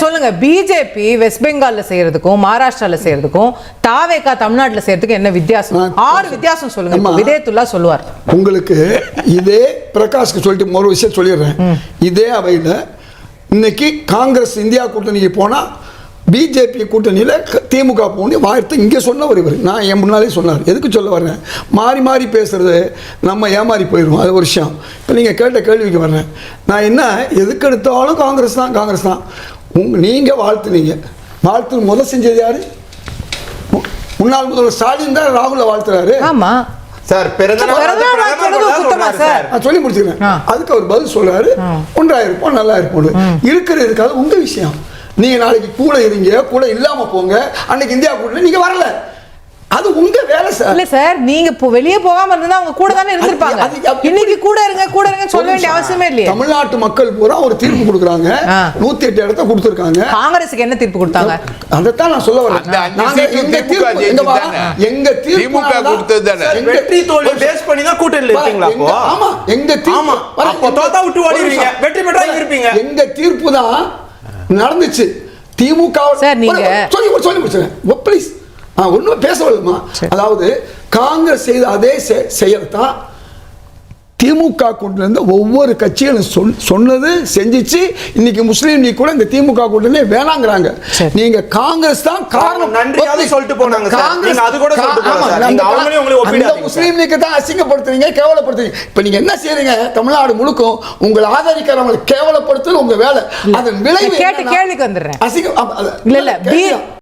சொல்லுங்க, BJP west பெங்கால்ல செய்யறதுக்கும் மகாராஷ்டிரால செய்யறதுக்கும் தாவேகா தமிழ்நாட்டுல செய்யறதுக்கும் என்ன வித்தியாசம்? 6 வித்தியாசம் சொல்லுங்க. விதேத்துல்லா சொல்லுவார். உங்களுக்கு இதே பிரகாஷ்க்கு சொல்லிட்டு ஒரு விஷயம் சொல்லிடுறேன். இதே அவையில் இன்னைக்கு காங்கிரஸ் இந்தியா கூட்டணிக்கு போனா பிஜேபி கூட்டணியில் திமுக போகணும் வார்த்தை இங்கே சொன்னவர் இவர். நான் என் முன்னாலே சொன்னார். எதுக்கு சொல்ல வர்றேன், மாறி மாறி பேசுறது நம்ம ஏமாறி போயிடுவோம். அது ஒரு விஷயம். இப்போ நீங்கள் கேட்ட கேள்விக்கு வர்றேன். நான் என்ன எதுக்கு எடுத்தாலும் காங்கிரஸ் தான். நீங்கள் வாழ்த்துனீங்க. வாழ்த்து செஞ்சது யாரு? முன்னாள் முதல்வர் ஸ்டாலின் தான் ராகுல வாழ்த்துறாரு. ஆமா சார், சொல்லி முடிச்சுக்கிறேன். அதுக்கு அவர் பதில் சொல்றாரு, ஒன்றா இருப்போம், நல்லா இருப்போம். இருக்காது உங்க விஷயம். நீங்க நாளைக்கு கூட இருங்க, கூட இல்லாம போங்க. அன்னைக்கு இந்தியா கூட நீங்க வரல, அது உங்க வேலை சார். இல்ல சார், நீங்க வெளியே போகாம இருந்தா அவங்க கூட தானே இருந்திருப்பாங்க. இன்னைக்கு கூட இருங்க சொல்ல வேண்டிய அவசியமே இல்லையே. தமிழ்நாட்டு மக்கள் பூரா ஒரு தீர்ப்பு கொடுக்குறாங்க. 108 இடத்த கொடுத்திருக்காங்க. காங்கிரஸுக்கு என்ன தீர்ப்பு கொடுத்தாங்க? அதைத்தான் நான் சொல்ல வரேன். எங்க தீர்ப்பு கொடுத்தது தானே. வெற்றி தோல்வி பேஸ் பண்ணி தான் கூட்டணியில இருக்கீங்களா? அப்போ ஆமா, எங்க தீர்ப்பு அப்போ தோத்தா விட்டு ஓடிடுவீங்க, வெற்றி பெற்றா இருப்பீங்க. எங்க தீர்ப்பு தான் நடந்துச்சு. திமுக சார், நீங்க சொல்லி முடிச்சேன் ப்ளீஸ். ஒன்றும் பேசவில்லைமா. அதாவது காங்கிரஸ் செய்த அதே செயல்தான் திமுக கொண்டு இருந்த ஒவ்வொரு கட்சிகளும் சொன்னது செஞ்சிச்சு. இன்னைக்கு முஸ்லீம் லீக் கூட இந்த திமுக கூட்டணி வேணாங்கிறாங்க. நீங்க காங்கிரஸ் தான் காரணம். நன்றியாவது சொல்லிட்டு போனாங்க சார். நீங்க அது கூட சொல்லிட்டு போனாங்க. நீங்க அவங்களே உங்களை ஒப்பிடாதீங்க. முஸ்லீம் லீக் தான் அசிங்கப்படுத்துறீங்க, கேவலப்படுத்துறீங்க. இப்போ நீங்க என்ன செய்றீங்க? தமிழ்நாடு முழுக்கும் உங்களை ஆதரிக்கிறவங்களை கேவலப்படுத்துறது உங்க வேலை. அதன் விளைவு கேள்விக்கு வந்துடுறேன். அசிங்கம் இல்ல